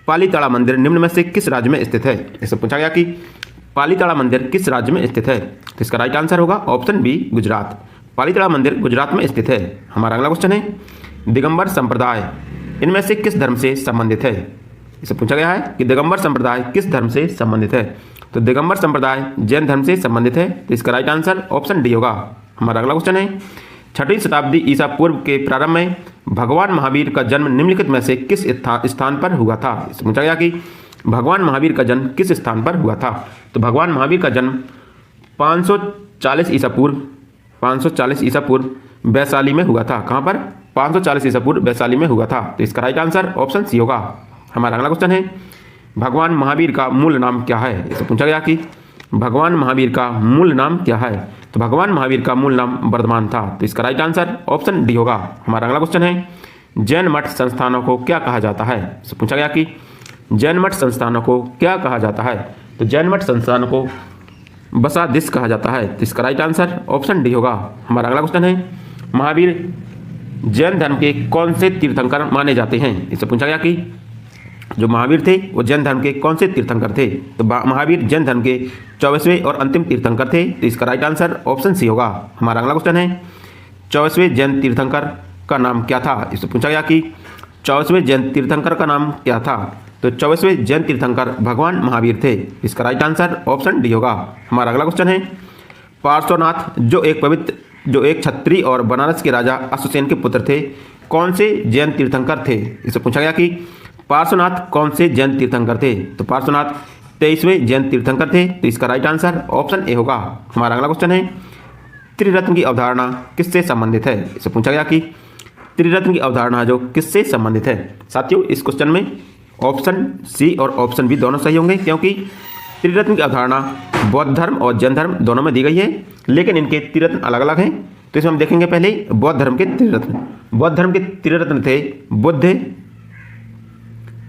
पालीताड़ा मंदिर निम्न में से किस राज्य में स्थित है। इससे पूछा गया कि पालीताड़ा मंदिर किस राज्य में स्थित है। तो इसका राइट आंसर होगा ऑप्शन बी गुजरात। पालीताड़ा मंदिर गुजरात में स्थित है। हमारा अगला क्वेश्चन है दिगंबर संप्रदाय इनमें से किस धर्म से संबंधित है। इसे पूछा गया है कि दिगंबर संप्रदाय किस धर्म से संबंधित है। तो दिगंबर संप्रदाय जैन धर्म से संबंधित है। तो इसका राइट आंसर ऑप्शन डी होगा। हमारा अगला क्वेश्चन है 6वीं शताब्दी ईसा पूर्व के प्रारंभ में भगवान महावीर का जन्म निम्नलिखित में से किस स्थान पर हुआ था। इससे पूछा गया कि भगवान महावीर का जन्म किस स्थान पर हुआ था। तो भगवान महावीर का जन्म 540 ईसा पूर्व वैशाली में हुआ था। कहाँ पर? 540 ईसा पूर्व वैशाली में हुआ था। तो इसका राइट आंसर ऑप्शन सी होगा। हमारा अगला क्वेश्चन है भगवान महावीर का मूल नाम क्या है। इससे पूछा गया कि भगवान महावीर का मूल नाम क्या है। तो भगवान महावीर का मूल नाम वर्धमान था। तो इसका राइट आंसर ऑप्शन डी होगा। हमारा अगला क्वेश्चन है जैन मठ संस्थानों को क्या कहा जाता है। इससे पूछा गया कि जैन मठ संस्थानों को क्या कहा जाता है। तो जैन मठ संस्थानों को बसादिश कहा जाता है। तो इसका राइट आंसर ऑप्शन डी होगा। हमारा अगला क्वेश्चन है महावीर जैन धर्म के कौन से तीर्थंकर माने जाते हैं। इससे पूछा गया कि जो महावीर थे वो जैन धर्म के कौन से तीर्थंकर थे। तो महावीर जैन धर्म के 24वें और अंतिम तीर्थंकर थे। तो इसका राइट आंसर ऑप्शन सी होगा। हमारा अगला क्वेश्चन है 24वें जैन तीर्थंकर का नाम क्या था। इससे पूछा गया कि 24वें जैन तीर्थंकर का नाम क्या था। तो 24वें जैन तीर्थंकर भगवान महावीर थे। इसका राइट आंसर ऑप्शन डी होगा। हमारा अगला क्वेश्चन है पार्श्वनाथ जो एक क्षत्रिय और बनारस के राजा अश्वसेन के पुत्र थे कौन से जैन तीर्थंकर थे। इससे पूछा गया कि पार्श्वनाथ कौन से जैन तीर्थंकर थे। तो पार्श्वनाथ 23वें जैन तीर्थंकर थे। तो इसका राइट आंसर ऑप्शन ए होगा। हमारा अगला क्वेश्चन है त्रिरत्न की अवधारणा किससे संबंधित है। इससे पूछा गया कि त्रिरत्न की अवधारणा जो किससे संबंधित है। साथियों इस क्वेश्चन में ऑप्शन सी और ऑप्शन बी दोनों सही होंगे क्योंकि त्रिरत्न की अवधारणा बौद्ध धर्म और जैन धर्म दोनों में दी गई है लेकिन इनके त्रिरत्न अलग अलग हैं। तो इसमें हम देखेंगे पहले बौद्ध धर्म के त्रिरत्न। बौद्ध धर्म के त्रिरत्न थे बुद्ध,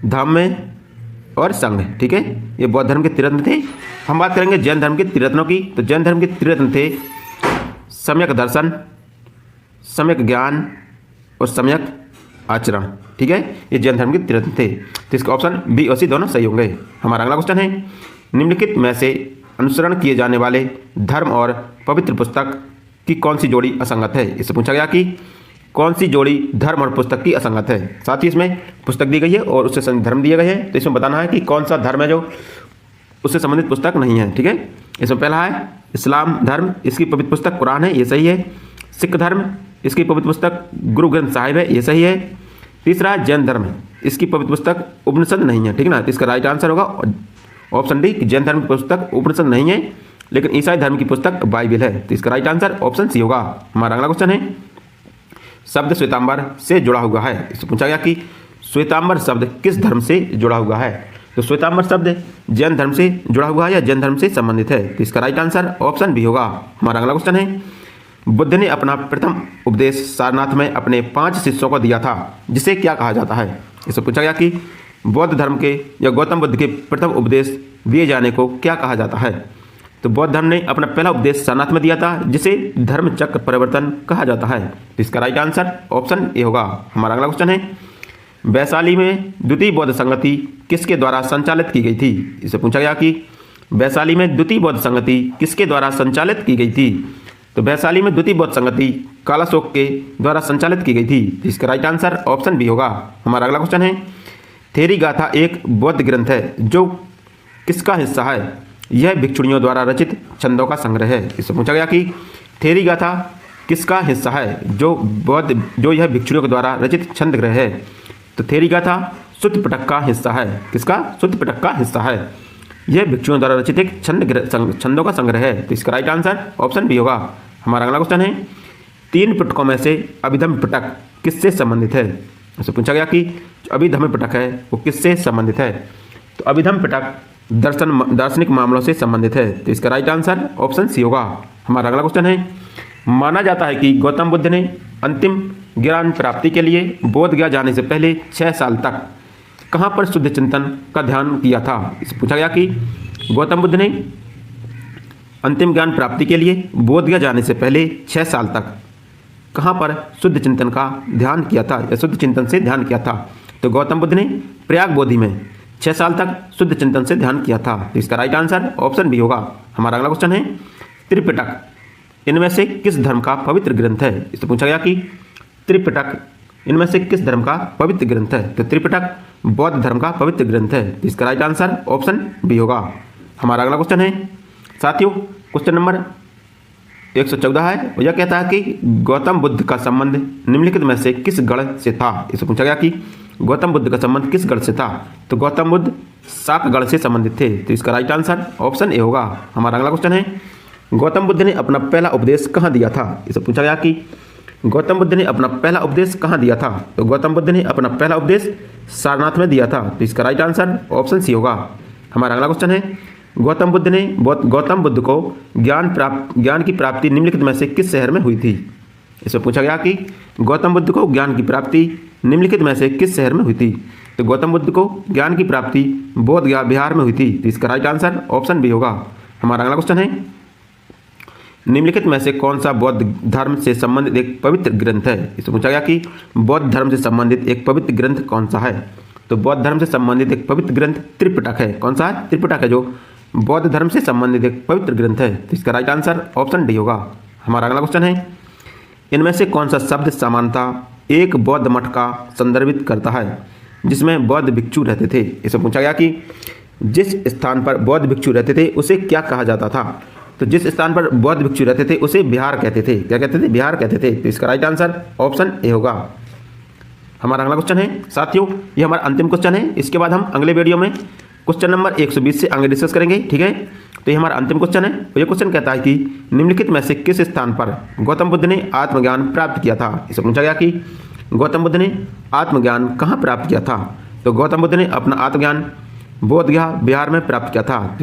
धम्म और संघ। ठीक है, ये बौद्ध धर्म के त्रिरत्न थे। हम बात करेंगे जैन धर्म के त्रिरत्नों की। तो जैन धर्म के त्रिरत्न थे सम्यक दर्शन, सम्यक ज्ञान और सम्यक आचरण। ठीक है, ये जैन धर्म के त्रिरत्न थे। तो इसका ऑप्शन बी और सी दोनों सही होंगे। हमारा अगला क्वेश्चन है निम्नलिखित में से अनुसरण किए जाने वाले धर्म और पवित्र पुस्तक की कौन सी जोड़ी असंगत है। इससे पूछा गया कि कौन सी जोड़ी धर्म और पुस्तक की असंगत है। साथ ही इसमें पुस्तक दी गई है और उससे संबंधित धर्म दिए गए हैं। तो इसमें बताना है कि कौन सा धर्म है जो उससे संबंधित पुस्तक नहीं है। ठीक है, इसमें पहला है इस्लाम धर्म, इसकी पवित्र पुस्तक कुरान है, ये सही है। सिख धर्म, इसकी पवित्र पुस्तक गुरु ग्रंथ साहिब है, ये सही है। तीसरा है जैन धर्म, इसकी पवित्र पुस्तक उपनिषद नहीं है। ठीक है ना, तो इसका राइट आंसर होगा ऑप्शन डी कि जैन धर्म की पुस्तक उपनिषद नहीं है लेकिन ईसाई धर्म की पुस्तक बाइबल है। तो इसका राइट आंसर ऑप्शन सी होगा। हमारा अगला क्वेश्चन है शब्द श्वेतांबर से जुड़ा हुआ है। इससे पूछा गया कि श्वेतांबर शब्द किस धर्म से जुड़ा हुआ है। तो श्वेतांबर शब्द जैन धर्म से जुड़ा हुआ है या जैन धर्म से संबंधित है। तो इसका राइट आंसर ऑप्शन बी होगा। हमारा अगला क्वेश्चन है बुद्ध ने अपना प्रथम उपदेश सारनाथ में अपने 5 शिष्यों को दिया था जिसे क्या कहा जाता है। इससे पूछा गया कि बौद्ध धर्म के या गौतम बुद्ध के प्रथम उपदेश दिए जाने को क्या कहा जाता है। तो बौद्ध धर्म ने अपना पहला उपदेश सारनाथ में दिया था जिसे धर्म चक्र परिवर्तन कहा जाता है। तो इसका राइट आंसर ऑप्शन ए होगा। हमारा अगला क्वेश्चन है वैशाली में द्वितीय बौद्ध संगति किसके द्वारा संचालित की गई थी। इससे पूछा गया कि वैशाली में द्वितीय बौद्ध संगति किसके द्वारा संचालित की गई थी। तो वैशाली में द्वितीय बौद्ध संगति कालाशोक के द्वारा संचालित की गई थी। तो इसका राइट आंसर ऑप्शन बी होगा। हमारा अगला क्वेश्चन है थेरी गाथा एक बौद्ध ग्रंथ है जो किसका हिस्सा है। यह भिक्षुणियों द्वारा रचित छंदों का संग्रह है। इससे पूछा गया कि थेरी गाथा किसका हिस्सा है जो यह भिक्षुणियों के द्वारा रचित छंद ग्रह है। तो थेरी गाथा सुत्त पिटक का हिस्सा है। किसका? सुत्त पिटक का हिस्सा है। यह भिक्षुओं द्वारा रचित एक छंदों का संग्रह है। तो इसका राइट आंसर ऑप्शन बी होगा। हमारा अगला क्वेश्चन है 3 पिटकों में से अभिधम्म पिटक किससे संबंधित है। उससे पूछा गया कि अभिधम्म पिटक है वो किससे संबंधित है। तो अभिधम्म पिटक दार्शनिक मामलों से संबंधित है। तो इसका राइट आंसर ऑप्शन सी होगा। हमारा अगला क्वेश्चन है माना जाता है कि गौतम बुद्ध ने अंतिम ज्ञान प्राप्ति के लिए बोध गया जाने से पहले 6 साल तक कहाँ पर शुद्ध चिंतन का ध्यान किया था। इससे पूछा गया कि गौतम बुद्ध ने अंतिम ज्ञान प्राप्ति के लिए बोध गया जाने से पहले 6 साल तक कहाँ पर शुद्ध चिंतन का ध्यान किया था या शुद्ध चिंतन से ध्यान किया था। तो गौतम बुद्ध ने प्रयाग बोधि में 6 साल तक शुद्ध चिंतन से ध्यान किया था। तो इसका राइट आंसर ऑप्शन बी होगा। हमारा अगला क्वेश्चन है त्रिपिटक इनमें से किस धर्म का पवित्र ग्रंथ है। इससे पूछा गया कि त्रिपिटक इनमें से किस धर्म का पवित्र ग्रंथ है। तो त्रिपिटक बौद्ध धर्म का पवित्र ग्रंथ है। तो इसका राइट आंसर ऑप्शन बी होगा। हमारा अगला क्वेश्चन है साथियों क्वेश्चन नंबर 114 है। यह कहता है कि गौतम बुद्ध का संबंध निम्नलिखित में से किस गण से था। इससे पूछा गया कि गौतम बुद्ध का संबंध किस गण से था। तो गौतम बुद्ध शाक गण से संबंधित थे। तो इसका राइट आंसर ऑप्शन ए होगा। हमारा अगला क्वेश्चन है गौतम बुद्ध ने अपना पहला उपदेश कहाँ दिया था। इससे पूछा गया कि गौतम बुद्ध ने अपना पहला उपदेश कहाँ दिया था। तो गौतम बुद्ध ने अपना पहला उपदेश सारनाथ में दिया था। तो इसका राइट आंसर ऑप्शन सी होगा। हमारा अगला क्वेश्चन है गौतम बुद्ध को ज्ञान की प्राप्ति निम्नलिखित में से किस शहर में हुई थी। इसमें पूछा गया कि गौतम बुद्ध को ज्ञान की प्राप्ति निम्नलिखित में से किस शहर में हुई थी। तो गौतम बुद्ध को ज्ञान की प्राप्ति बोध गया बिहार में हुई थी। तो इसका राइट आंसर ऑप्शन बी होगा। हमारा अगला क्वेश्चन है निम्नलिखित में से कौन सा बौद्ध धर्म से संबंधित एक पवित्र ग्रंथ है। इससे पूछा गया कि बौद्ध धर्म से संबंधित एक पवित्र ग्रंथ कौन सा है। तो बौद्ध धर्म से संबंधित एक पवित्र ग्रंथ त्रिपिटक है। कौन सा है? त्रिपिटक है जो बौद्ध धर्म से संबंधित एक पवित्र ग्रंथ है। तो इसका राइट आंसर ऑप्शन डी होगा। हमारा अगला क्वेश्चन है इनमें से कौन सा शब्द सामान्यतः एक बौद्ध मठ का संदर्भित करता है जिसमें बौद्ध भिक्षु रहते थे। इसे पूछा गया कि जिस स्थान पर बौद्ध भिक्षु रहते थे उसे क्या कहा जाता था। तो जिस स्थान पर बौद्ध भिक्षु रहते थे उसे बिहार कहते थे। क्या कहते थे? बिहार कहते थे। तो इसका राइट आंसर ऑप्शन ए होगा। हमारा अगला क्वेश्चन है साथियों ये हमारा अंतिम क्वेश्चन है। इसके बाद हम अगले वीडियो में क्वेश्चन नंबर 120 से आगे डिस्कस करेंगे। ठीक है, तो ये हमारा अंतिम क्वेश्चन है। तो ये क्वेश्चन कहता है कि निम्नलिखित में से किस स्थान पर गौतम बुद्ध ने आत्मज्ञान प्राप्त किया था। इसे पूछा गया कि गौतम बुद्ध ने आत्मज्ञान कहाँ प्राप्त किया था। तो गौतम बुद्ध ने अपना आत्मज्ञान बोध गया बिहार में प्राप्त किया था।